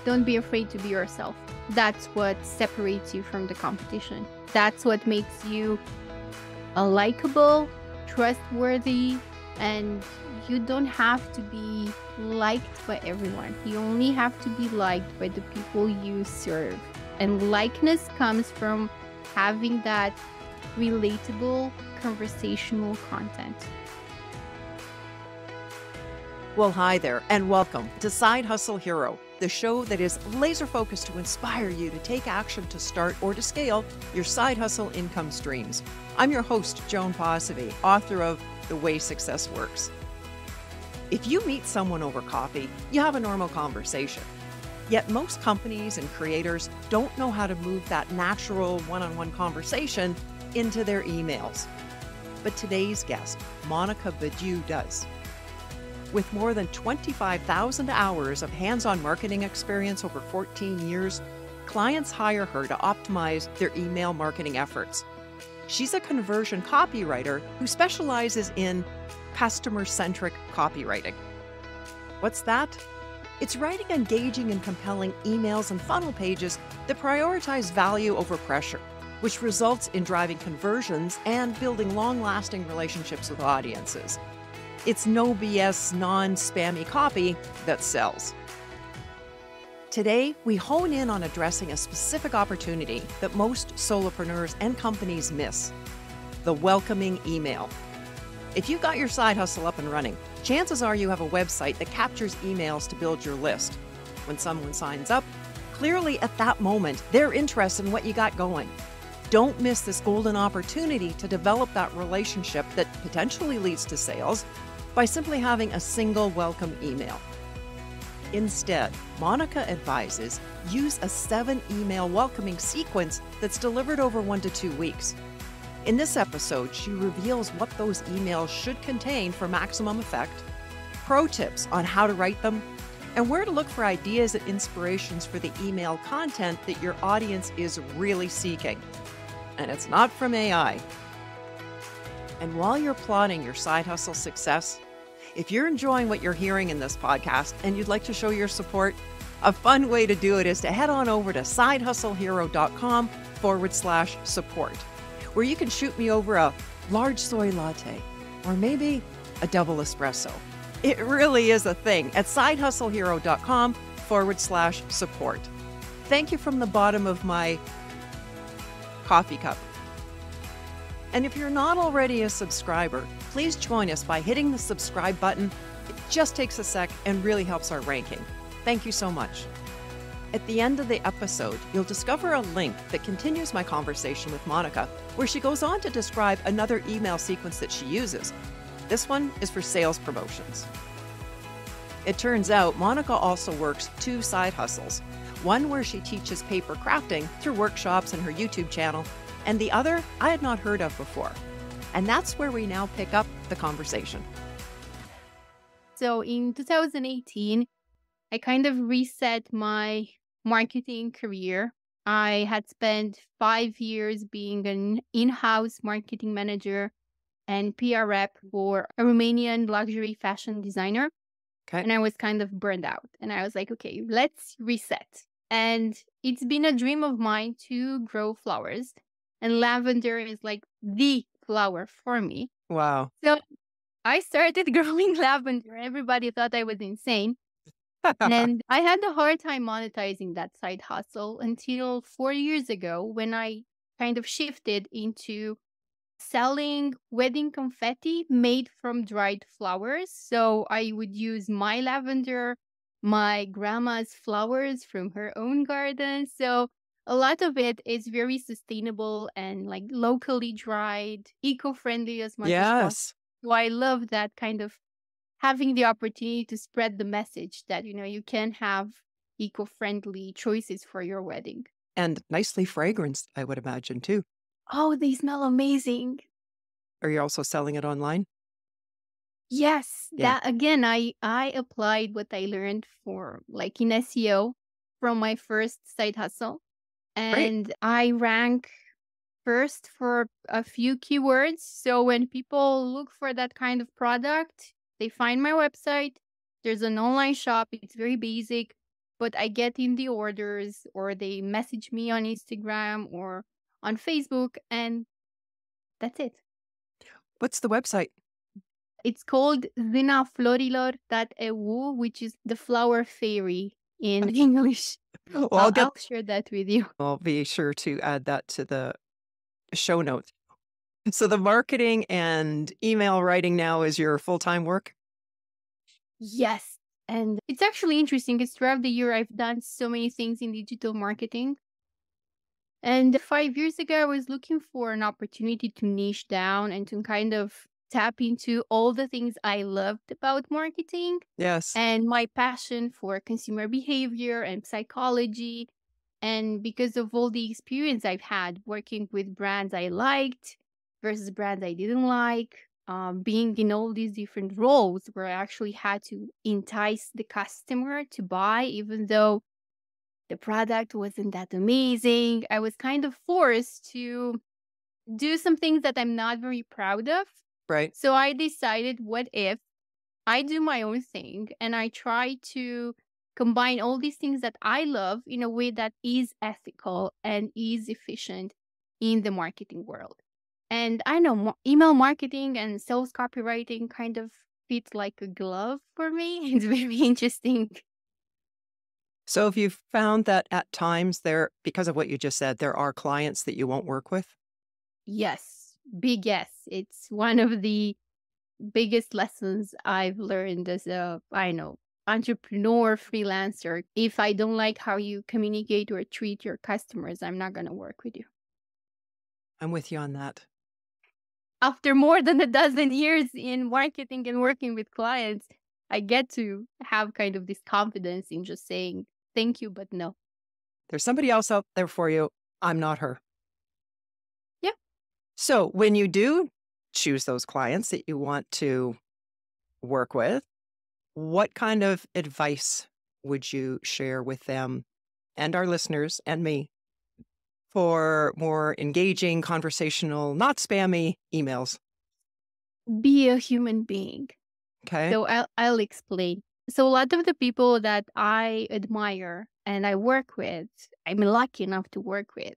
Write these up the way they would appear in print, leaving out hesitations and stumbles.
Don't be afraid to be yourself. That's what separates you from the competition. That's what makes you likable, trustworthy, and you don't have to be liked by everyone. You only have to be liked by the people you serve. And likeness comes from having that relatable conversational content. Well, hi there, and welcome to Side Hustle Hero, the show that is laser focused to inspire you to take action to start or to scale your side hustle income streams. I'm your host, Joan, author of The Way Success Works. If you meet someone over coffee, you have a normal conversation. Yet most companies and creators don't know how to move that natural one-on-one conversation into their emails. But today's guest, Monica Badiu, does. With more than 25,000 hours of hands-on marketing experience over 14 years, clients hire her to optimize their email marketing efforts. She's a conversion copywriter who specializes in customer-centric copywriting. What's that? It's writing engaging and compelling emails and funnel pages that prioritize value over pressure, which results in driving conversions and building long-lasting relationships with audiences. It's no BS, non-spammy copy that sells. Today, we hone in on addressing a specific opportunity that most solopreneurs and companies miss: the welcoming email. If you've got your side hustle up and running, chances are you have a website that captures emails to build your list. When someone signs up, clearly at that moment, they're interested in what you got going. Don't miss this golden opportunity to develop that relationship that potentially leads to sales by simply having a single welcome email. Instead, Monica advises use a 7-email welcoming sequence that's delivered over 1 to 2 weeks. In this episode, she reveals what those emails should contain for maximum effect, pro tips on how to write them, and where to look for ideas and inspirations for the email content that your audience is really seeking. And it's not from AI. And while you're plotting your side hustle success, if you're enjoying what you're hearing in this podcast and you'd like to show your support, a fun way to do it is to head on over to sidehustlehero.com/support, where you can shoot me over a large soy latte or maybe a double espresso. It really is a thing at sidehustlehero.com/support. Thank you from the bottom of my coffee cup. And if you're not already a subscriber, please join us by hitting the subscribe button. It just takes a sec and really helps our ranking. Thank you so much. At the end of the episode, you'll discover a link that continues my conversation with Monica, where she goes on to describe another email sequence that she uses. This one is for sales promotions. It turns out Monica also works 2 side hustles, one where she teaches paper crafting through workshops and her YouTube channel, and the other I had not heard of before. And that's where we now pick up the conversation. So in 2018, I kind of reset my marketing career. I had spent 5 years being an in-house marketing manager and PR rep for a Romanian luxury fashion designer. Okay. And I was kind of burned out. And I was like, okay, let's reset. And it's been a dream of mine to grow flowers. And lavender is like the flower for me. Wow. So I started growing lavender. Everybody thought I was insane. And I had a hard time monetizing that side hustle until 4 years ago when I kind of shifted into selling wedding confetti made from dried flowers. So I would use my lavender, my grandma's flowers from her own garden. So a lot of it is very sustainable and like locally dried, eco-friendly as much as possible. Yes. So I love that kind of having the opportunity to spread the message that, you can have eco-friendly choices for your wedding. And nicely fragranced, I would imagine, too. Oh, they smell amazing. Are you also selling it online? Yes, Yeah. that again, I applied what I learned for like in SEO from my first side hustle. Great. And I rank first for a few keywords. So when people look for that kind of product, they find my website. There's an online shop. It's very basic, but I get in the orders or they message me on Instagram or on Facebook, and that's it. What's the website? It's called zinaflorilor.eu, which is the flower fairy in English. Well, I'll share that with you. I'll be sure to add that to the show notes. So the marketing and email writing now is your full-time work? Yes. And it's actually interesting because throughout the year, I've done so many things in digital marketing. And 5 years ago, I was looking for an opportunity to niche down and to kind of tap into all the things I loved about marketing Yes. and my passion for consumer behavior and psychology. And because of all the experience I've had working with brands I liked versus brands I didn't like, being in all these different roles where I actually had to entice the customer to buy, even though the product wasn't that amazing, I was kind of forced to do some things that I'm not very proud of. Right. So I decided, what if I do my own thing and I try to combine all these things that I love in a way that is ethical and is efficient in the marketing world. And I know email marketing and sales copywriting kind of fits like a glove for me. It's very interesting. So have you found that at times because of what you just said, there are clients that you won't work with? Yes, big yes. It's one of the biggest lessons I've learned as a, entrepreneur, freelancer. If I don't like how you communicate or treat your customers, I'm not going to work with you. I'm with you on that. After more than a dozen years in marketing and working with clients, I get to have kind of this confidence in just saying thank you, but no. There's somebody else out there for you. I'm not her. Yeah. So when you do choose those clients that you want to work with, what kind of advice would you share with them and our listeners and me for more engaging, conversational, not spammy emails? Be a human being. Okay. So I'll explain. So a lot of the people that I admire and I work with, I'm lucky enough to work with,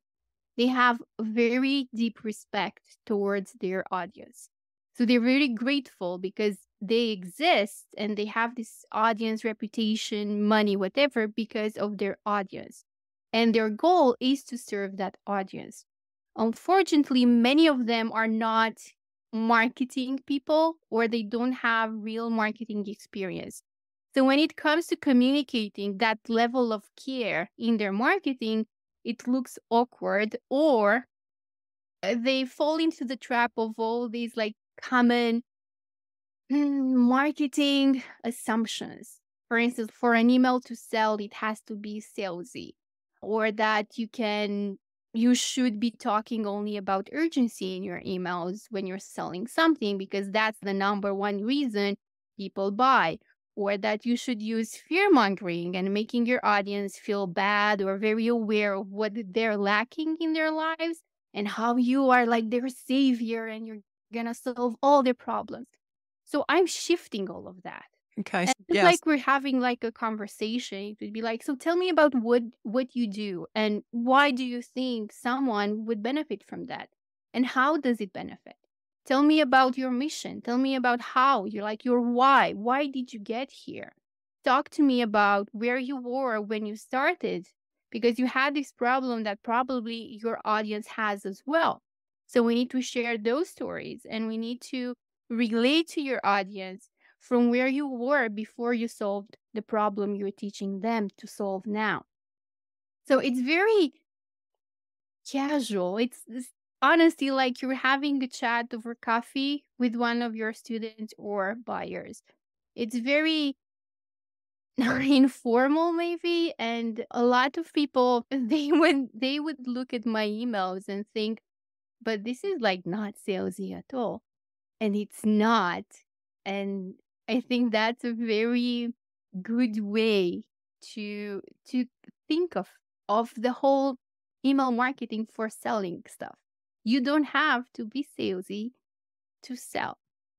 they have very deep respect towards their audience. So they're very grateful because they exist and they have this audience, reputation, money, whatever, because of their audience. And their goal is to serve that audience. Unfortunately, many of them are not marketing people or they don't have real marketing experience. So when it comes to communicating that level of care in their marketing, it looks awkward, or they fall into the trap of all these like common marketing assumptions. For instance, for an email to sell, it has to be salesy, or that you should be talking only about urgency in your emails when you're selling something because that's the number one reason people buy, or that you should use fear mongering and making your audience feel bad or very aware of what they're lacking in their lives and how you are like their savior and you're gonna solve all their problems. So I'm shifting all of that. Okay. And it's Yes. like we're having like a conversation. It would be like, so tell me about what you do and why do you think someone would benefit from that? And how does it benefit? Tell me about your mission. Tell me about how you're like your why. Why did you get here? Talk to me about where you were when you started because you had this problem that probably your audience has as well. So we need to share those stories and we need to relate to your audience from where you were before you solved the problem you're teaching them to solve now. So it's very casual. It's honestly like you're having a chat over coffee with one of your students or buyers. It's very informal maybe, and a lot of people they would look at my emails and think, but this is like not salesy at all. And it's not. And I think that's a very good way to think of the whole email marketing for selling stuff. You don't have to be salesy to sell.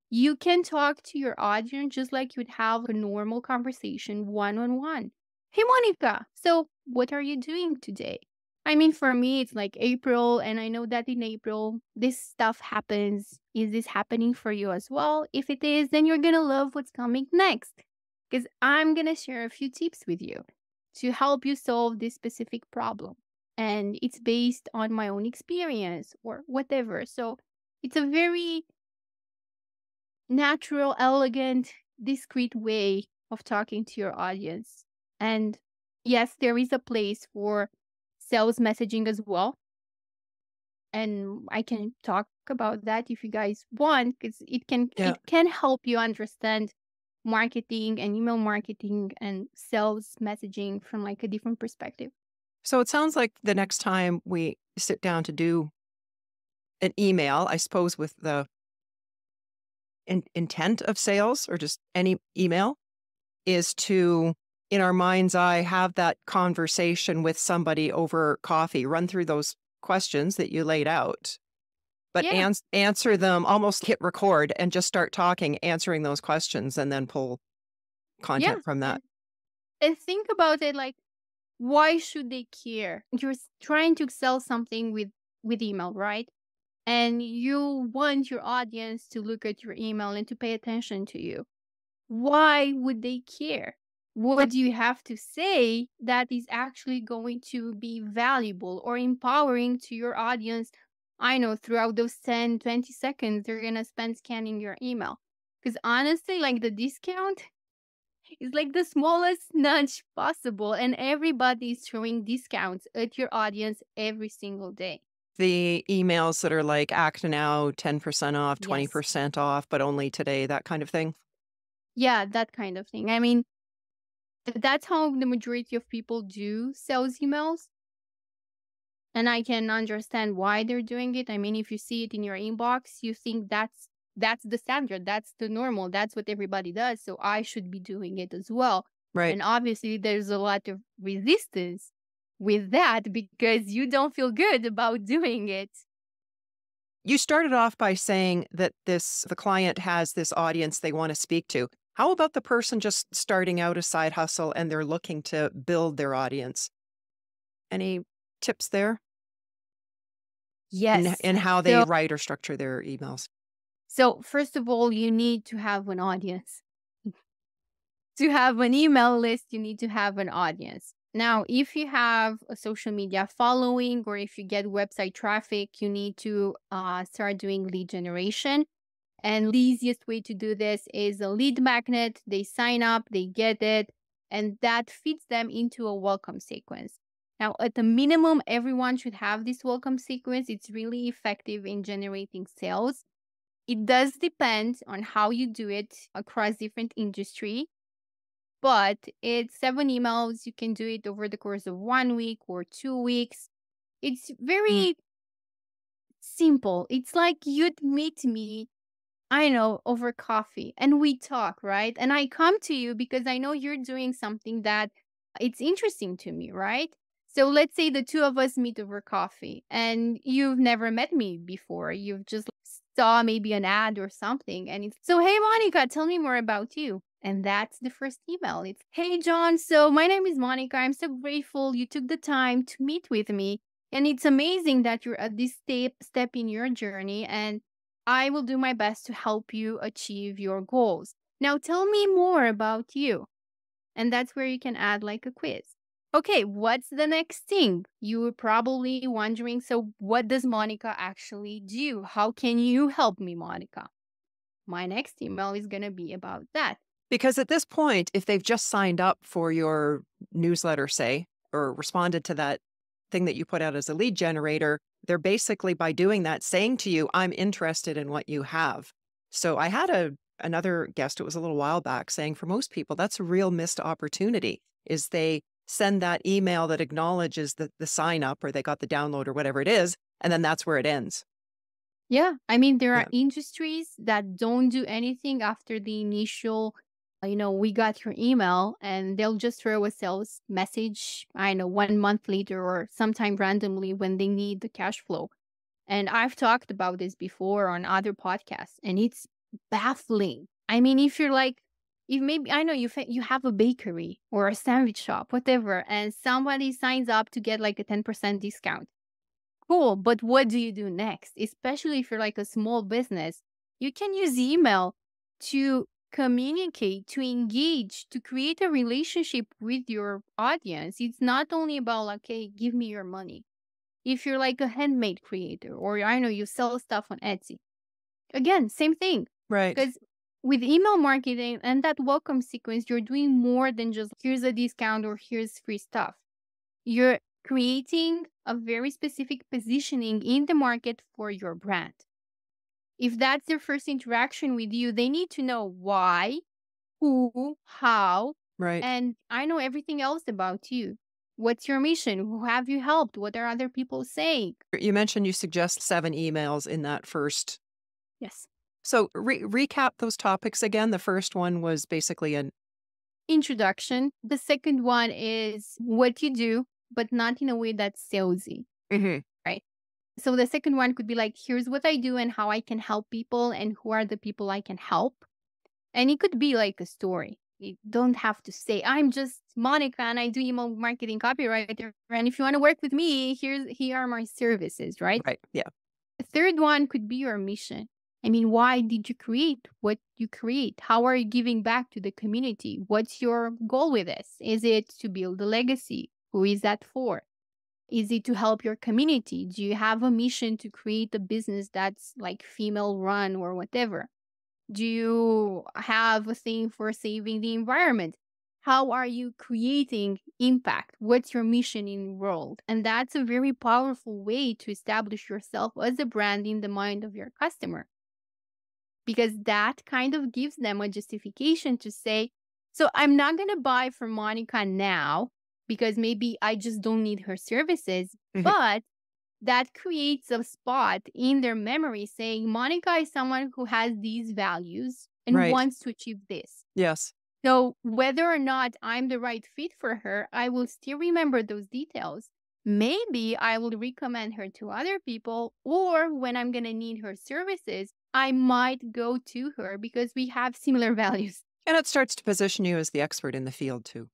You can talk to your audience just like you'd have a normal conversation one on one. Hey, Monica, so what are you doing today? I mean, for me, it's like April, and I know that in April, this stuff happens. Is this happening for you as well? If it is, then you're going to love what's coming next because I'm going to share a few tips with you to help you solve this specific problem. And it's based on my own experience or whatever. So it's a very natural, elegant, discreet way of talking to your audience. And yes, there is a place for sales messaging as well. And I can talk about that if you guys want, because Yeah. it can help you understand marketing and email marketing and sales messaging from like a different perspective. So it sounds like the next time we sit down to do an email, I suppose with the intent of sales or just any email, is to, in our mind's eye, have that conversation with somebody over coffee, run through those questions that you laid out, but Yeah, answer them, almost hit record and just start talking, answering those questions, and then pull yeah. content from that. And think about it like, why should they care? You're trying to sell something with email, right? And you want your audience to look at your email and to pay attention to you. Why would they care? What do you have to say that is actually going to be valuable or empowering to your audience? I know throughout those 10, 20 seconds, they're going to spend scanning your email. Because honestly, like the discount is like the smallest nudge possible, and everybody is throwing discounts at your audience every single day. The emails that are like act now, 10% off, Yes. 20% off, but only today, that kind of thing. Yeah, that kind of thing. I mean, that's how the majority of people do sales emails. And I can understand why they're doing it. I mean, if you see it in your inbox, you think that's the standard, that's the normal, that's what everybody does. So I should be doing it as well. Right. And obviously there's a lot of resistance with that because you don't feel good about doing it. You started off by saying that the client has this audience they want to speak to. How about the person just starting out a side hustle and they're looking to build their audience? Any tips there Yes. in how they So write or structure their emails? so first of all, you need to have an audience. To have an email list, you need to have an audience. Now, if you have a social media following or if you get website traffic, you need to start doing lead generation. And the easiest way to do this is a lead magnet. They sign up, they get it, and that feeds them into a welcome sequence. Now, at the minimum, everyone should have this welcome sequence. It's really effective in generating sales. It does depend on how you do it across different industry, but it's 7 emails. You can do it over the course of 1 week or 2 weeks. It's very simple. It's like you'd meet me, I know, over coffee and we talk, right? And I come to you because I know you're doing something that it's interesting to me, right? So let's say the two of us meet over coffee and you've never met me before. You've just saw maybe an ad or something. And it's, so, hey, Monica, tell me more about you. And that's the first email. It's, hey, John. So my name is Monica. I'm so grateful you took the time to meet with me. And it's amazing that you're at this step in your journey. And I will do my best to help you achieve your goals. Now tell me more about you. And that's where you can add like a quiz. Okay, what's the next thing? You were probably wondering, so what does Monica actually do? How can you help me, Monica? My next email is going to be about that. Because at this point, if they've just signed up for your newsletter, say, or responded to that thing that you put out as a lead generator, they're basically, by doing that, saying to you, I'm interested in what you have. So I had another guest, it was a little while back, saying for most people, that's a real missed opportunity, is they send that email that acknowledges the sign up or they got the download or whatever it is, and then that's where it ends. Yeah, I mean, there are Yeah. industries that don't do anything after the initial, we got your email, and they'll just throw a sales message, I know, 1 month later or sometime randomly when they need the cash flow. And I've talked about this before on other podcasts, and it's baffling. I mean, if you're like, If maybe, I know you have a bakery or a sandwich shop, whatever, and somebody signs up to get like a 10% discount. Cool. But what do you do next? Especially if you're like a small business, you can use email to communicate, to engage, to create a relationship with your audience. It's not only about like, hey, give me your money. If you're like a handmade creator, or I know you sell stuff on Etsy, again, same thing. Right. Because with email marketing and that welcome sequence, you're doing more than just here's a discount or here's free stuff. You're creating a very specific positioning in the market for your brand. If that's their first interaction with you, they need to know why, who, how, Right. and I know everything else about you. What's your mission? Who have you helped? What are other people saying? You mentioned you suggest 7 emails in that first. Yes. So recap those topics again. The first one was basically an Introduction. The second one is what you do, but not in a way that's salesy, right? So the second one could be like, here's what I do and how I can help people and who are the people I can help. And it could be like a story. You don't have to say, I'm just Monica and I do email marketing copywriter. And if you want to work with me, here are my services, right? Right. Yeah. The third one could be your mission. I mean, why did you create what you create? How are you giving back to the community? What's your goal with this? Is it to build a legacy? Who is that for? Is it to help your community? Do you have a mission to create a business that's like female run or whatever? Do you have a thing for saving the environment? How are you creating impact? What's your mission in the world? And that's a very powerful way to establish yourself as a brand in the mind of your customer, because that kind of gives them a justification to say, so I'm not going to buy from Monica now because maybe I just don't need her services, but that creates a spot in their memory saying Monica is someone who has these values and Right. wants to achieve this. Yes. So whether or not I'm the right fit for her, I will still remember those details. Maybe I will recommend her to other people, or when I'm going to need her services, I might go to her because we have similar values. And it starts to position you as the expert in the field too.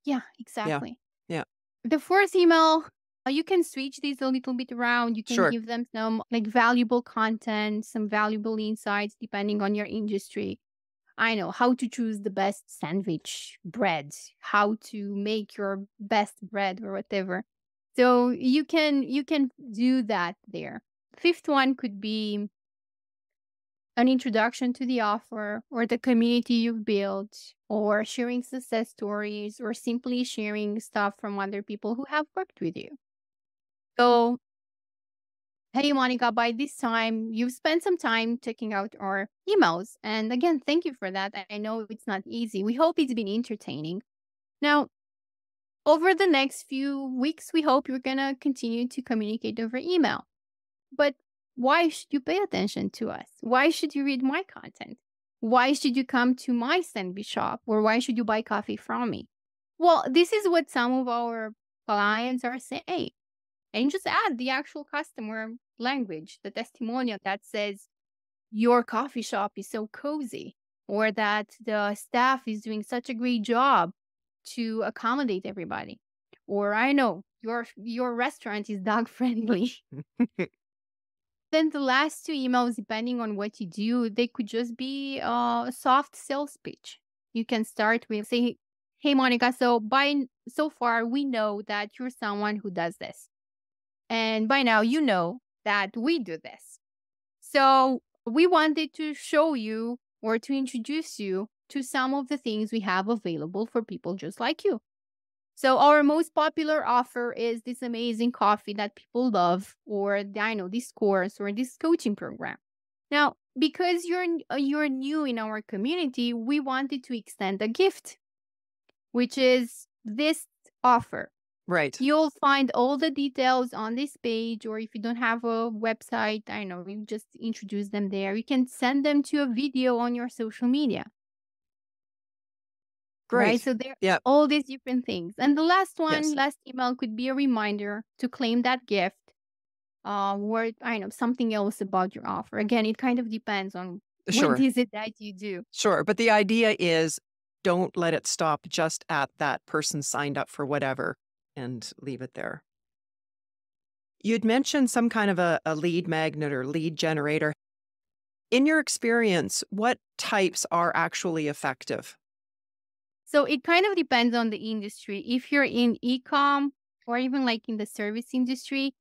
Yeah, exactly. Yeah. The fourth email, you can switch these a little bit around. You can Sure. give them some like valuable content, some valuable insights depending on your industry. I know how to choose the best sandwich bread, how to make your best bread or whatever. So you can do that there. Fifth one could be an introduction to the offer or the community you've built, or sharing success stories, or simply sharing stuff from other people who have worked with you. So, hey, Monica, by this time, you've spent some time checking out our emails. And again, thank you for that. I know it's not easy. We hope it's been entertaining. Now, over the next few weeks, we hope you're going to continue to communicate over email. But why should you pay attention to us? Why should you read my content? Why should you come to my sandwich shop? Or why should you buy coffee from me? Well, this is what some of our clients are saying. And just add the actual customer language, the testimonial that says your coffee shop is so cozy, or that the staff is doing such a great job to accommodate everybody, or I know your restaurant is dog friendly. Then the last two emails, depending on what you do, they could just be a soft sales pitch. You can start with say, "Hey Monica, so far we know that you're someone who does this. And by now, you know that we do this. So we wanted to show you or to introduce you to some of the things we have available for people just like you. So our most popular offer is this amazing coffee that people love, or I know this course or this coaching program. Now, because you're new in our community, we wanted to extend a gift, which is this offer. Right. You'll find all the details on this page, or if you don't have a website, I know, you just introduce them there. You can send them to a video on your social media. Great. Right? So there Yeah. are all these different things. And the last Yes. last email could be a reminder to claim that gift, or I know, something else about your offer. Again, it kind of depends on What Sure. is it that you do? Sure. But the idea is don't let it stop just at that person signed up for whatever and leave it there. You'd mentioned some kind of a lead magnet or lead generator. In your experience, what types are actually effective? So it kind of depends on the industry. If you're in e-com or even like in the service industry,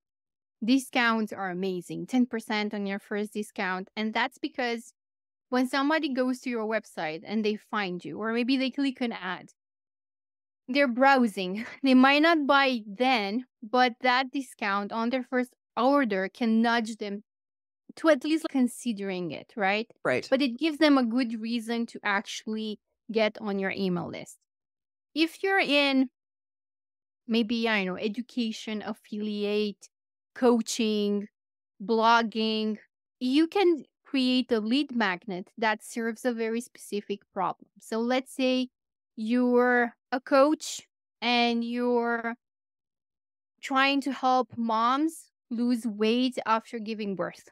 discounts are amazing. 10% on your first discount. And that's because when somebody goes to your website and they find you, or maybe they click an ad, they're browsing. They might not buy then, but that discount on their first order can nudge them to at least considering it, right? Right. But it gives them a good reason to actually get on your email list. If you're in maybe, I don't know, education, affiliate, coaching, blogging, you can create a lead magnet that serves a very specific problem. So let's say you're a coach and you're trying to help moms lose weight after giving birth.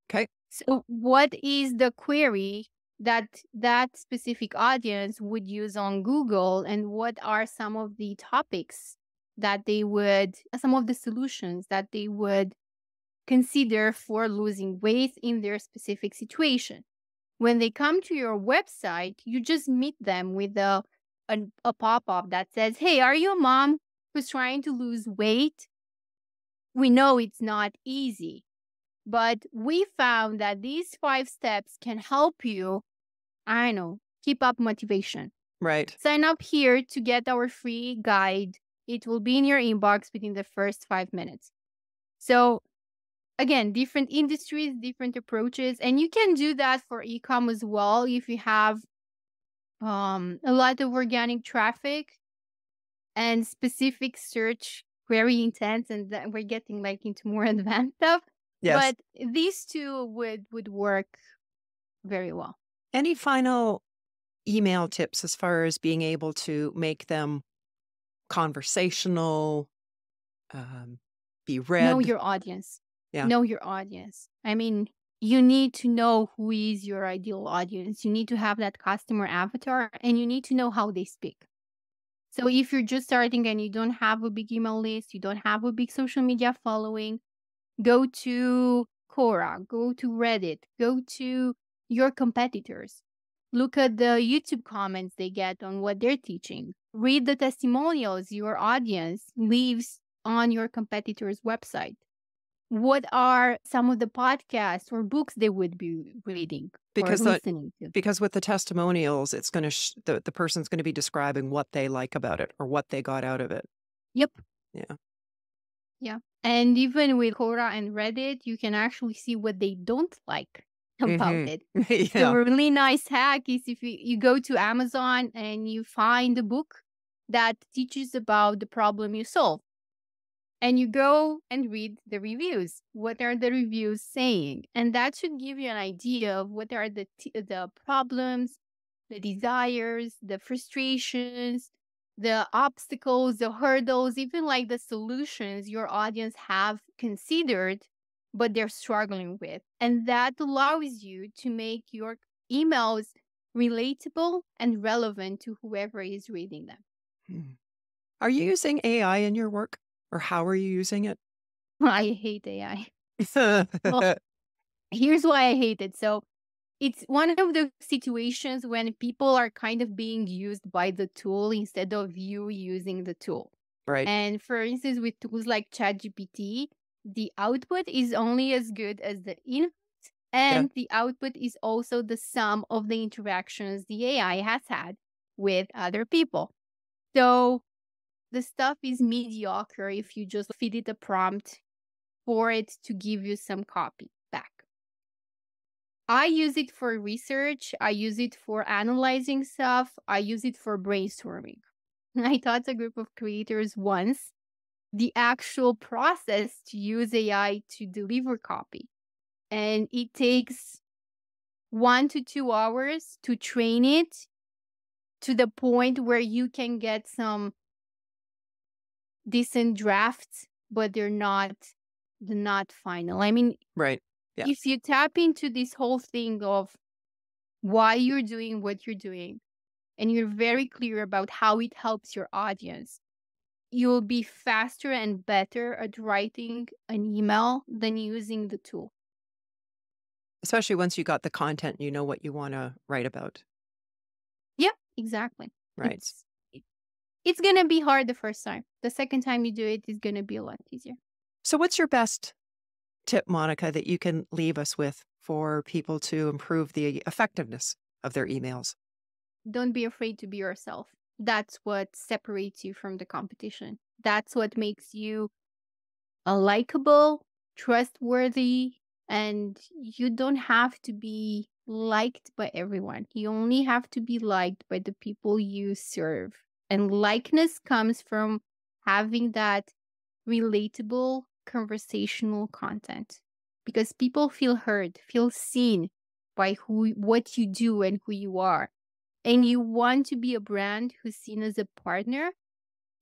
Okay. So what is the query that that specific audience would use on Google, and what are some of the topics that they would, some of the solutions that they would consider for losing weight in their specific situation? When they come to your website, you just meet them with a pop-up that says, "Hey, are you a mom who's trying to lose weight? We know it's not easy, but we found that these 5 steps can help you, I don't know, keep up motivation. Right. Sign up here to get our free guide. It will be in your inbox within the first 5 minutes." So again, different industries, different approaches, and you can do that for e-com as well if you have a lot of organic traffic and specific search query intents, and that we're getting like into more advanced stuff. Yes. But these two would work very well. Any final email tips as far as being able to make them conversational, be Know read? your audience. Yeah. Know your audience. I mean, you need to know who is your ideal audience. You need to have that customer avatar, and you need to know how they speak. So if you're just starting and you don't have a big email list, you don't have a big social media following, go to Quora, go to Reddit, go to your competitors. Look at the YouTube comments they get on what they're teaching. Read the testimonials your audience leaves on your competitor's website. What are some of the podcasts or books they would be reading or Because listening to? because with the testimonials, it's going to the person's going to be describing what they like about it or what they got out of it. Yep. Yeah. Yeah. And even with Quora and Reddit, you can actually see what they don't like about Hmm. it. So Yeah. a really nice hack is if you go to Amazon and you find a book that teaches about the problem you solve. And you go and read the reviews. What are the reviews saying? And that should give you an idea of what are the problems, the desires, the frustrations, the obstacles, the hurdles, even like the solutions your audience have considered, but they're struggling with. And that allows you to make your emails relatable and relevant to whoever is reading them. Hmm. Are you using AI in your work, or how are you using it? I hate AI. Well, here's why I hate it. So it's one of the situations when people are kind of being used by the tool instead of you using the tool. Right. And for instance, with tools like ChatGPT, the output is only as good as the input, Yeah. and the output is also the sum of the interactions the AI has had with other people. So the stuff is mediocre if you just feed it a prompt for it to give you some copy back. I use it for research. I use it for analyzing stuff. I use it for brainstorming. I taught a group of creators once the actual process to use AI to deliver copy. And it takes 1 to 2 hours to train it to the point where you can get some decent drafts, but they're not final. I mean, Right. Yeah. if you tap into this whole thing of why you're doing what you're doing, and you're very clear about how it helps your audience, you'll be faster and better at writing an email than using the tool. Especially once you got the content, you know what you want to write about. Yeah, exactly. Right. It's going to be hard the first time. The second time you do it, it's going to be a lot easier. So what's your best tip, Monica, that you can leave us with for people to improve the effectiveness of their emails? Don't be afraid to be yourself. That's what separates you from the competition. That's what makes you likable, trustworthy, and you don't have to be liked by everyone. You only have to be liked by the people you serve. And likeness comes from having that relatable conversational content, because people feel heard, feel seen by what you do and who you are. And you want to be a brand who's seen as a partner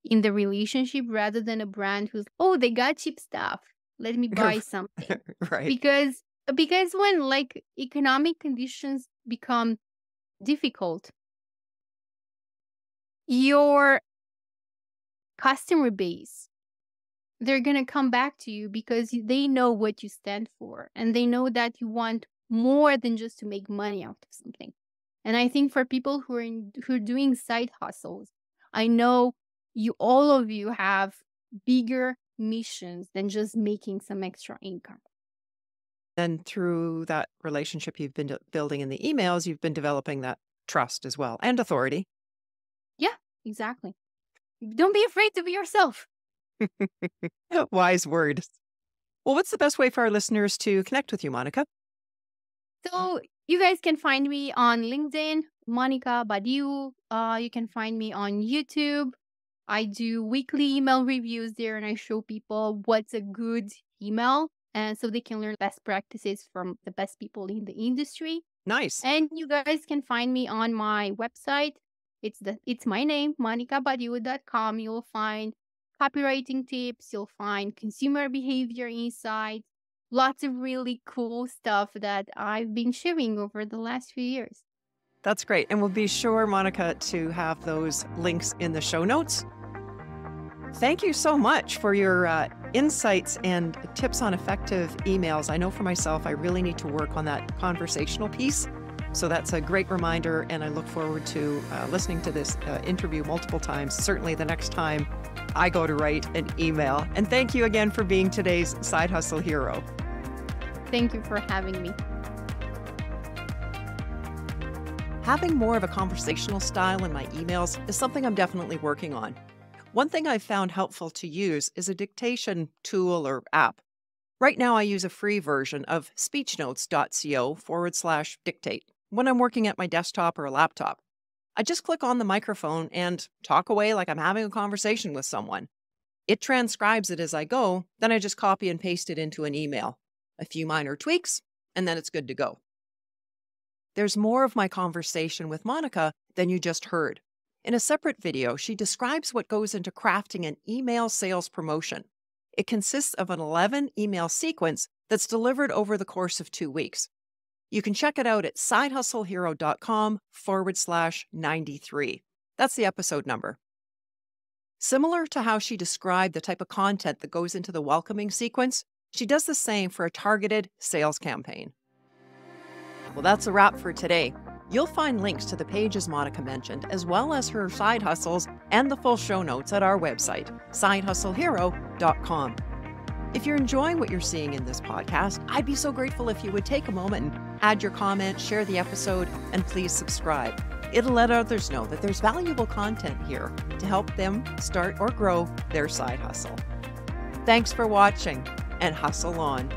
in the relationship rather than a brand who's, oh, they got cheap stuff, let me buy something. Right. Because when like economic conditions become difficult, your customer base, they're going to come back to you because they know what you stand for, and they know that you want more than just to make money out of something. And I think for people who are doing side hustles, I know all of you have bigger missions than just making some extra income. And through that relationship you've been building in the emails, you've been developing that trust as well, and authority. Yeah, exactly. Don't be afraid to be yourself. Wise words. Well, what's the best way for our listeners to connect with you, Monica? So you guys can find me on LinkedIn, Monica Badiu. You can find me on YouTube. I do weekly email reviews there, and I show people what's a good email, and so they can learn best practices from the best people in the industry. Nice. And you guys can find me on my website. It's my name, monicabadiu.com. You'll find copywriting tips. You'll find consumer behavior insights. Lots of really cool stuff that I've been sharing over the last few years. That's great. And we'll be sure, Monica, to have those links in the show notes. Thank you so much for your insights and tips on effective emails. I know for myself, I really need to work on that conversational piece. So that's a great reminder. And I look forward to listening to this interview multiple times, certainly the next time I go to write an email. And thank you again for being today's Side Hustle Hero. Thank you for having me. Having more of a conversational style in my emails is something I'm definitely working on. One thing I've found helpful to use is a dictation tool or app. Right now, I use a free version of speechnotes.co/dictate when I'm working at my desktop or a laptop. I just click on the microphone and talk away like I'm having a conversation with someone. It transcribes it as I go, then I just copy and paste it into an email. A few minor tweaks, and then it's good to go. There's more of my conversation with Monica than you just heard. In a separate video, she describes what goes into crafting an email sales promotion. It consists of an 11-email sequence that's delivered over the course of 2 weeks. You can check it out at sidehustlehero.com/93. That's the episode number. Similar to how she described the type of content that goes into the welcoming sequence, she does the same for a targeted sales campaign. Well, that's a wrap for today. You'll find links to the pages Monica mentioned, as well as her side hustles and the full show notes at our website, sidehustlehero.com. If you're enjoying what you're seeing in this podcast, I'd be so grateful if you would take a moment and add your comment, share the episode, and please subscribe. It'll let others know that there's valuable content here to help them start or grow their side hustle. Thanks for watching, and hustle on.